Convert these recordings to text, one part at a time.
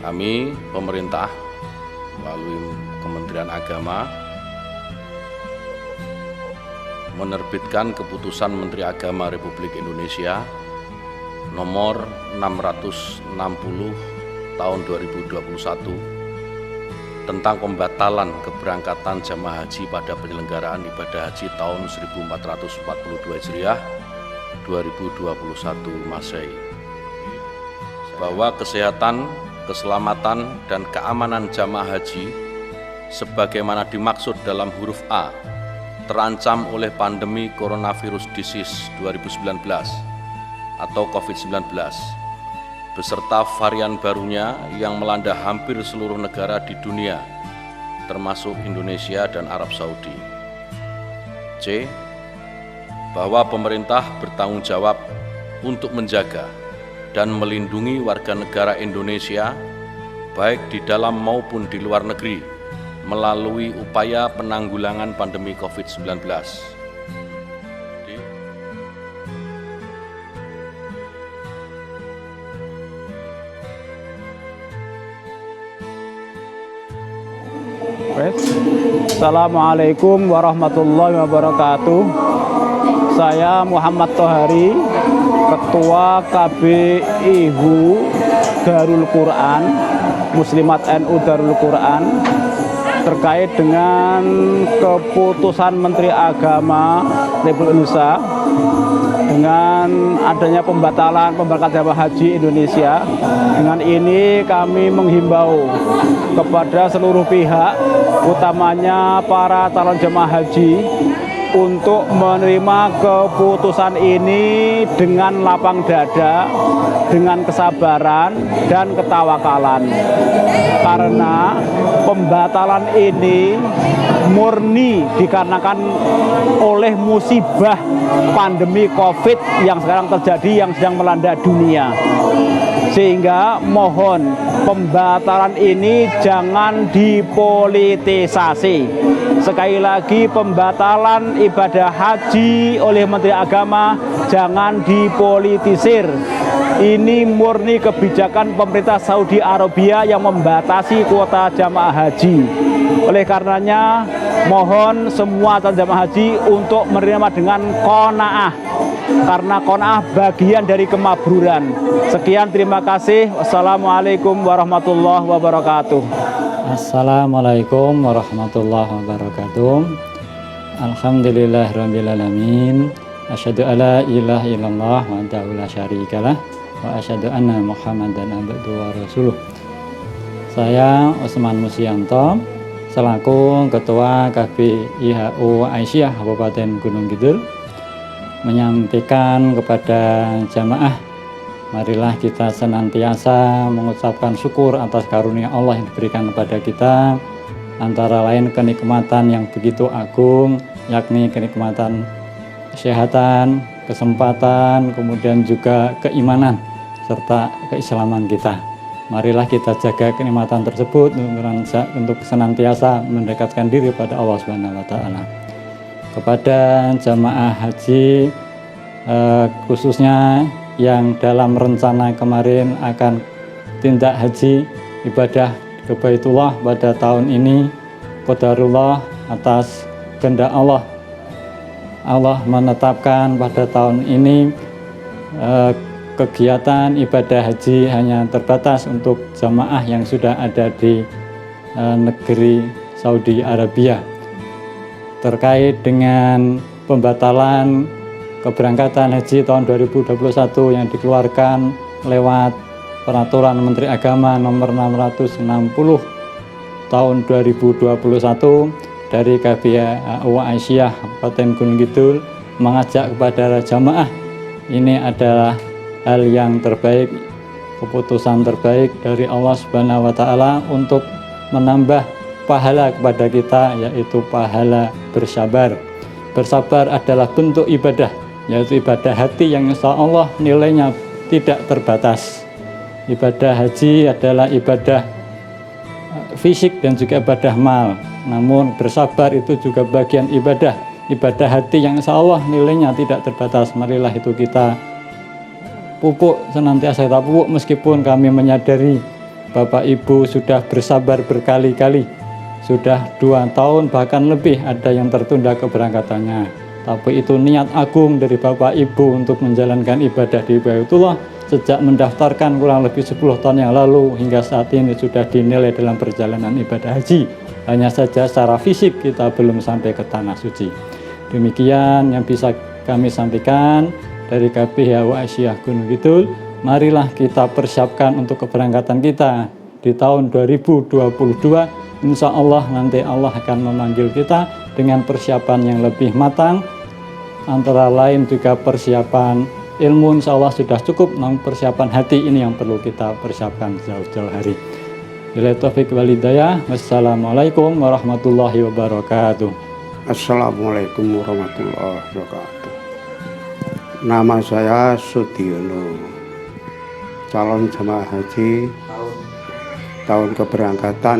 Kami pemerintah melalui Kementerian Agama menerbitkan keputusan Menteri Agama Republik Indonesia nomor 660 tahun 2021 tentang pembatalan keberangkatan jamaah haji pada penyelenggaraan ibadah haji tahun 1442 Hijriah 2021 Masehi, bahwa kesehatan, keselamatan, dan keamanan jamaah haji sebagaimana dimaksud dalam huruf A terancam oleh pandemi coronavirus disease 2019 atau COVID-19 beserta varian barunya yang melanda hampir seluruh negara di dunia termasuk Indonesia dan Arab Saudi. C. Bahwa pemerintah bertanggung jawab untuk menjaga dan melindungi warga negara Indonesia baik di dalam maupun di luar negeri melalui upaya penanggulangan pandemi COVID-19. Assalamualaikum warahmatullahi wabarakatuh. Saya Muhammad Tohari, Ketua KBIHU Darul Quran, Muslimat NU Darul Quran, terkait dengan keputusan Menteri Agama Republik Indonesia dengan adanya pembatalan pemberangkatan jamaah haji Indonesia. Dengan ini kami menghimbau kepada seluruh pihak, utamanya para calon jamaah haji, untuk menerima keputusan ini dengan lapang dada, dengan kesabaran dan ketawakalan. Karena pembatalan ini murni dikarenakan oleh musibah pandemi COVID yang sekarang terjadi, yang sedang melanda dunia. Sehingga mohon pembatalan ini jangan dipolitisasi. Sekali lagi, pembatalan ibadah haji oleh Menteri Agama jangan dipolitisir. Ini murni kebijakan pemerintah Saudi Arabia yang membatasi kuota jamaah haji. Oleh karenanya, mohon semua jamaah haji untuk menerima dengan qanaah, karena qanaah bagian dari kemakburan. Sekian, terima kasih. Wassalamualaikum warahmatullahi wabarakatuh. Assalamualaikum warahmatullahi wabarakatuh. Alhamdulillahirrabbilalamin. Asyhadu alla ilaha illallah wahdahu la syarikalah wa asyhadu anna Muhammadan abduhu wa rasuluh. Saya Usman Musyanto selaku Ketua KBIHU Aisyah Kabupaten Gunung Kidul menyampaikan kepada jamaah, marilah kita senantiasa mengucapkan syukur atas karunia Allah yang diberikan kepada kita, antara lain kenikmatan yang begitu agung, yakni kenikmatan kesehatan, kesempatan, kemudian juga keimanan serta keislaman kita. Marilah kita jaga kenikmatan tersebut untuk senantiasa mendekatkan diri pada Allah Subhanahu wa taala. Kepada jamaah haji khususnya yang dalam rencana kemarin akan tindak haji ibadah ke Baitullah pada tahun ini, qadarullah atas kehendak Allah menetapkan pada tahun ini kegiatan ibadah haji hanya terbatas untuk jamaah yang sudah ada di negeri Saudi Arabia. Terkait dengan pembatalan keberangkatan haji tahun 2021 yang dikeluarkan lewat Peraturan Menteri Agama nomor 660 tahun 2021 dari KBIHU Aisyah Kabupaten Gunung Kidul mengajak kepada jamaah, ini adalah hal yang terbaik, keputusan terbaik dari Allah Subhanahu wa taala untuk menambah pahala kepada kita, yaitu pahala bersabar. Bersabar adalah bentuk ibadah, yaitu ibadah hati yang insya Allah nilainya tidak terbatas. Ibadah haji adalah ibadah fisik dan juga ibadah mal. Namun bersabar itu juga bagian ibadah hati yang insya Allah nilainya tidak terbatas. Marilah itu kita pupuk, senantiasa kita pupuk, meskipun kami menyadari Bapak Ibu sudah bersabar berkali-kali, sudah 2 tahun bahkan lebih ada yang tertunda keberangkatannya. Tapi itu niat agung dari Bapak Ibu untuk menjalankan ibadah di Baitullah sejak mendaftarkan kurang lebih 10 tahun yang lalu hingga saat ini sudah dinilai dalam perjalanan ibadah haji. Hanya saja secara fisik kita belum sampai ke tanah suci. Demikian yang bisa kami sampaikan dari KPH Aisyah Gunung Kidul. Marilah kita persiapkan untuk keberangkatan kita di tahun 2022. Insya Allah nanti Allah akan memanggil kita dengan persiapan yang lebih matang. Antara lain juga persiapan ilmu insya Allah sudah cukup, namun persiapan hati ini yang perlu kita persiapkan jauh-jauh hari. Bila taufik wal hidayah. Wassalamualaikum warahmatullahi wabarakatuh. Assalamualaikum warahmatullahi wabarakatuh. Nama saya Sudiono, calon jemaah haji tahun keberangkatan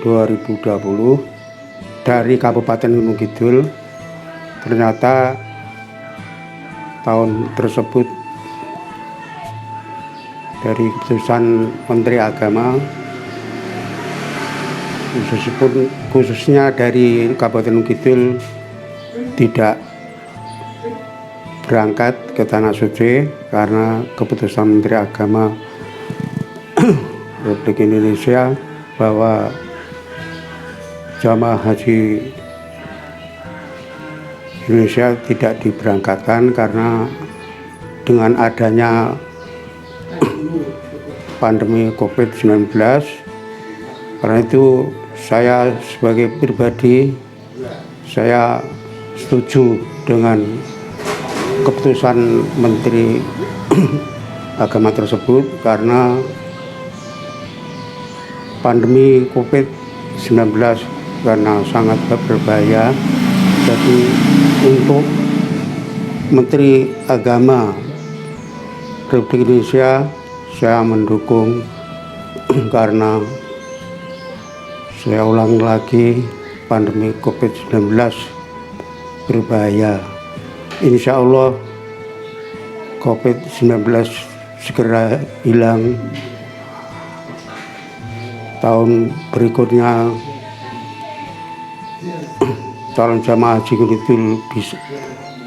2020 dari Kabupaten Gunung Kidul. Ternyata tahun tersebut dari keputusan Menteri Agama, khususnya dari Kabupaten Gunung Kidul, tidak berangkat ke Tanah Suci karena keputusan Menteri Agama Republik Indonesia bahwa jamaah haji Indonesia tidak diberangkatkan karena dengan adanya pandemi COVID-19. Karena itu saya sebagai pribadi saya setuju dengan keputusan Menteri Agama tersebut karena pandemi COVID-19 karena sangat berbahaya. Jadi untuk Menteri Agama Republik Indonesia saya mendukung karena saya ulang lagi pandemi COVID-19 berbahaya. Insya Allah COVID-19 segera hilang. Tahun berikutnya calon jamaah haji Kidul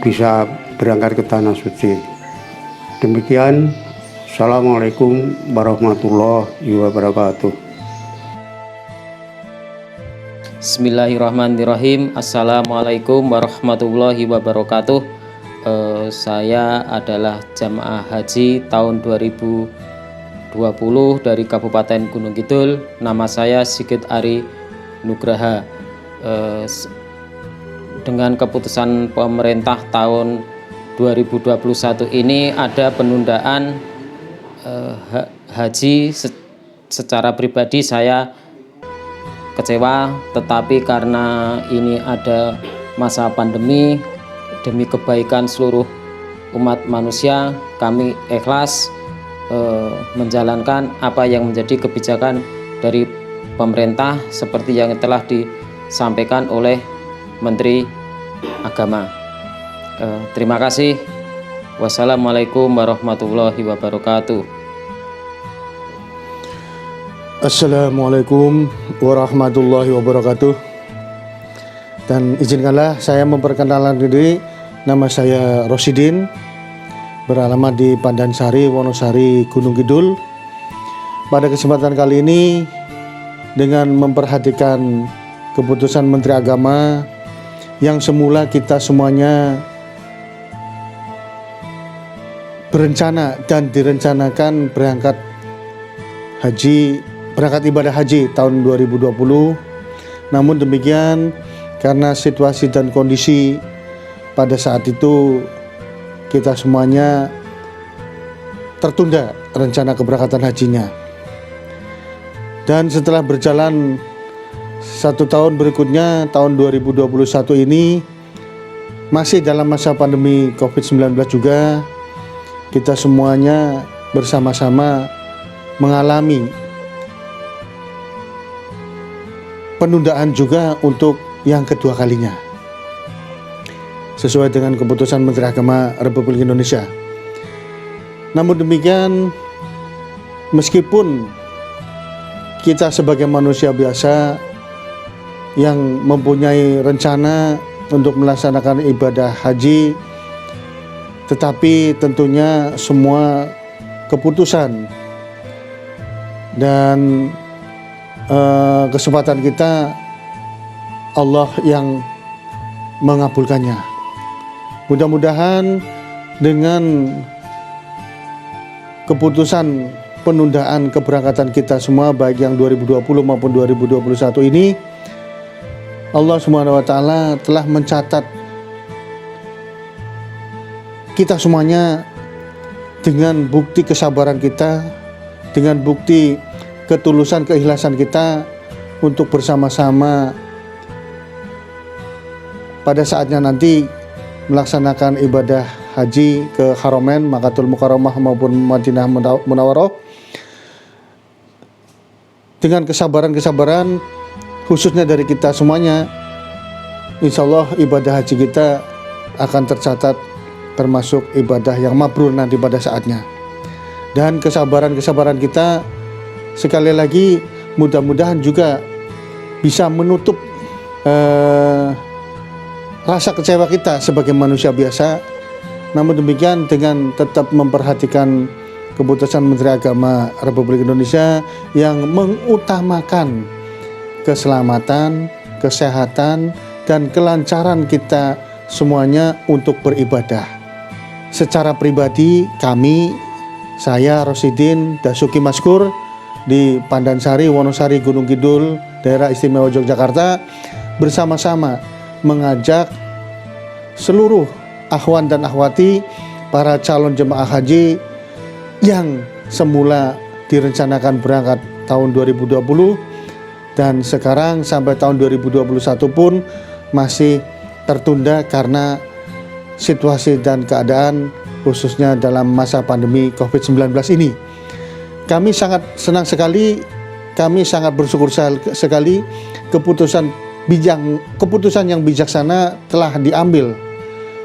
bisa berangkat ke Tanah Suci. Demikian, Assalamualaikum warahmatullahi wabarakatuh. Bismillahirrahmanirrahim. Assalamualaikum warahmatullahi wabarakatuh. Saya adalah jamaah haji tahun 2020 dari Kabupaten Gunung Kidul. Nama saya Sigit Ari Nugraha. Dengan keputusan pemerintah tahun 2021 ini ada penundaan haji. Secara pribadi saya kecewa, tetapi karena ini ada masa pandemi, demi kebaikan seluruh umat manusia, kami ikhlas menjalankan apa yang menjadi kebijakan dari pemerintah seperti yang telah disampaikan oleh Menteri Agama. Terima kasih. Wassalamualaikum warahmatullahi wabarakatuh. Assalamualaikum warahmatullahi wabarakatuh. Dan izinkanlah saya memperkenalkan diri. Nama saya Rosidin, beralamat di Pandansari, Wonosari, Gunung Kidul. Pada kesempatan kali ini, dengan memperhatikan keputusan Menteri Agama yang semula kita semuanya berencana dan direncanakan berangkat ibadah haji tahun 2020. Namun demikian, karena situasi dan kondisi pada saat itu kita semuanya tertunda rencana keberangkatan hajinya. Dan setelah berjalan 1 tahun berikutnya, tahun 2021 ini masih dalam masa pandemi COVID-19 juga, kita semuanya bersama-sama mengalami penundaan juga untuk yang kedua kalinya, sesuai dengan keputusan Menteri Agama Republik Indonesia. Namun demikian, meskipun kita sebagai manusia biasa yang mempunyai rencana untuk melaksanakan ibadah haji, tetapi tentunya semua keputusan dan kesempatan kita Allah yang mengabulkannya. Mudah-mudahan dengan keputusan penundaan keberangkatan kita semua, baik yang 2020 maupun 2021 ini, Allah Subhanahu wa Ta'ala telah mencatat kita semuanya dengan bukti kesabaran kita, dengan bukti ketulusan, keikhlasan kita untuk bersama-sama pada saatnya nanti melaksanakan ibadah haji ke Haramain, Makkatul Mukarramah maupun Madinah Munawwarah, dengan kesabaran-kesabaran khususnya dari kita semuanya. Insya Allah ibadah haji kita akan tercatat termasuk ibadah yang mabrur nanti pada saatnya. Dan kesabaran-kesabaran kita sekali lagi mudah-mudahan juga bisa menutup rasa kecewa kita sebagai manusia biasa. Namun demikian, dengan tetap memperhatikan keputusan Menteri Agama Republik Indonesia yang mengutamakan keselamatan, kesehatan, dan kelancaran kita semuanya untuk beribadah. Secara pribadi kami, saya Rosidin Dasuki Maskur di Pandansari, Wonosari, Gunung Kidul, Daerah Istimewa Yogyakarta, bersama-sama mengajak seluruh akhwan dan akhwati para calon jemaah haji yang semula direncanakan berangkat tahun 2020 dan sekarang sampai tahun 2021 pun masih tertunda karena situasi dan keadaan khususnya dalam masa pandemi COVID-19 ini. Kami sangat senang sekali, kami sangat bersyukur sekali keputusan yang bijaksana telah diambil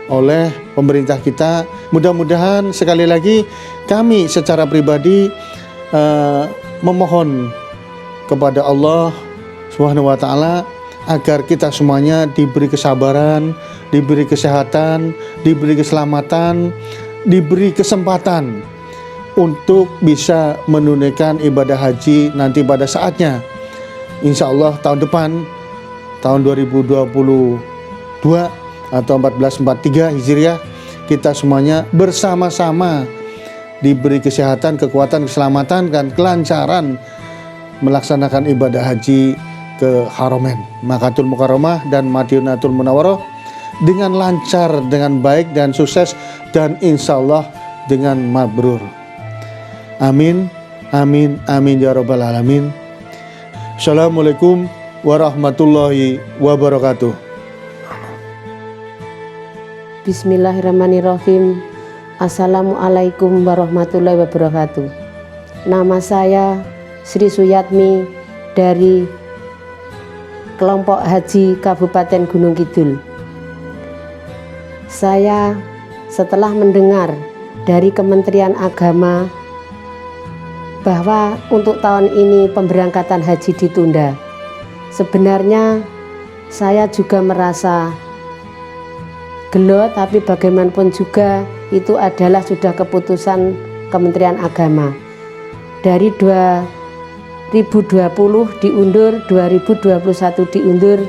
oleh pemerintah kita. Mudah-mudahan sekali lagi kami secara pribadi memohon kepada Allah Subhanahu wa Ta'ala agar kita semuanya diberi kesabaran, diberi kesehatan, diberi keselamatan, diberi kesempatan untuk bisa menunaikan ibadah haji nanti pada saatnya. Insya Allah tahun depan, tahun 2022 atau 1443 Hijriah, kita semuanya bersama-sama diberi kesehatan, kekuatan, keselamatan, dan kelancaran melaksanakan ibadah haji ke Haramain, Makkatul Mukarramah dan Madinatul Munawwarah dengan lancar, dengan baik dan sukses, dan insya Allah dengan mabrur. Amin, amin, amin ya rabbal alamin. Assalamualaikum warahmatullahi wabarakatuh. Bismillahirrahmanirrahim. Assalamualaikum warahmatullahi wabarakatuh. Nama saya Sri Suyatmi dari Kelompok Haji Kabupaten Gunung Kidul. Saya setelah mendengar dari Kementerian Agama bahwa untuk tahun ini pemberangkatan haji ditunda, sebenarnya saya juga merasa gelo, tapi bagaimanapun juga itu adalah sudah keputusan Kementerian Agama. Dari 2020 diundur, 2021 diundur,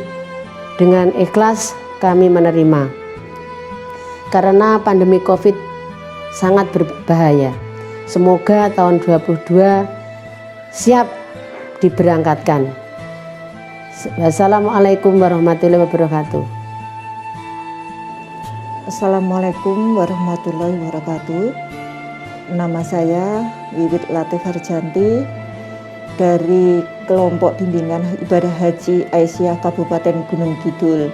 dengan ikhlas kami menerima. Karena pandemi Covid sangat berbahaya. Semoga tahun 2022 siap diberangkatkan. Wassalamualaikum warahmatullahi wabarakatuh. Assalamualaikum warahmatullahi wabarakatuh. Nama saya Wiwit Latif Harjanti dari Kelompok Bimbingan Ibadah Haji Aisyah Kabupaten Gunung Kidul.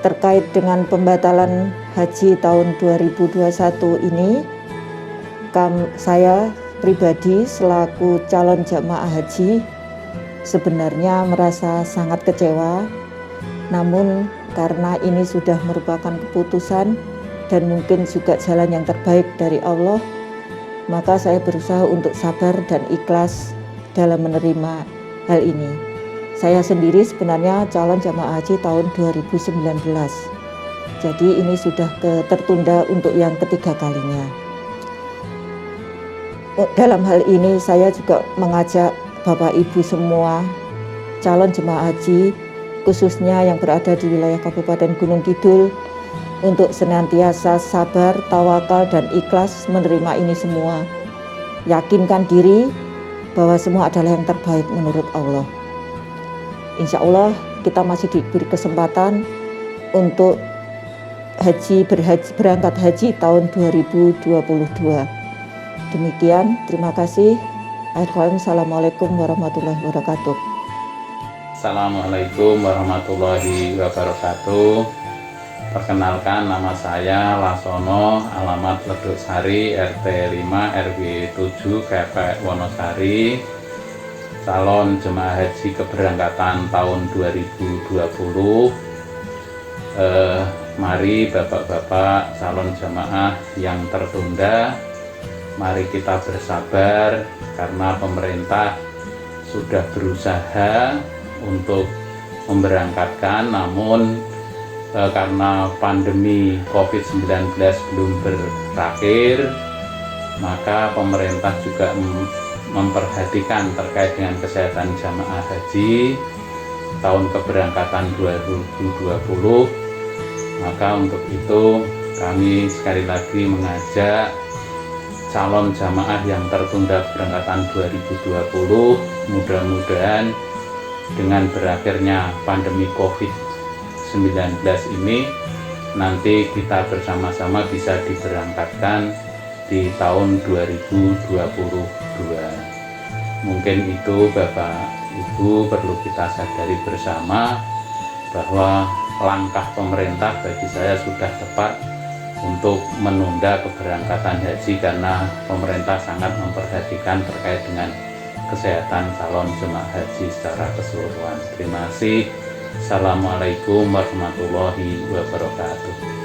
Terkait dengan pembatalan haji tahun 2021 ini, saya pribadi selaku calon jamaah haji sebenarnya merasa sangat kecewa. Namun karena ini sudah merupakan keputusan dan mungkin juga jalan yang terbaik dari Allah, maka saya berusaha untuk sabar dan ikhlas dalam menerima hal ini. Saya sendiri sebenarnya calon jamaah haji tahun 2019. Jadi ini sudah tertunda untuk yang ketiga kalinya. Dalam hal ini saya juga mengajak Bapak Ibu semua calon jemaah haji khususnya yang berada di wilayah Kabupaten Gunung Kidul untuk senantiasa sabar, tawakal dan ikhlas menerima ini semua. Yakinkan diri bahwa semua adalah yang terbaik menurut Allah. Insya Allah kita masih diberi kesempatan untuk berangkat haji tahun 2022. Demikian, terima kasih. Assalamualaikum warahmatullahi wabarakatuh. Assalamualaikum warahmatullahi wabarakatuh. Perkenalkan, nama saya Lasono, alamat Ledusari, RT 5 RW 7 KP Wonosari, calon jemaah haji keberangkatan tahun 2020. Mari Bapak-bapak calon jemaah yang tertunda, mari kita bersabar karena pemerintah sudah berusaha untuk memberangkatkan, namun karena pandemi COVID-19 belum berakhir, maka pemerintah juga memperhatikan terkait dengan kesehatan jamaah haji tahun keberangkatan 2020. Maka untuk itu kami sekali lagi mengajak calon jamaah yang tertunda keberangkatan 2020, mudah-mudahan dengan berakhirnya pandemi COVID-19 ini nanti kita bersama-sama bisa diberangkatkan di tahun 2022. Mungkin itu Bapak Ibu perlu kita sadari bersama bahwa langkah pemerintah bagi saya sudah tepat untuk menunda keberangkatan haji karena pemerintah sangat memperhatikan terkait dengan kesehatan calon jemaah haji secara keseluruhan. Terima kasih. Assalamualaikum warahmatullahi wabarakatuh.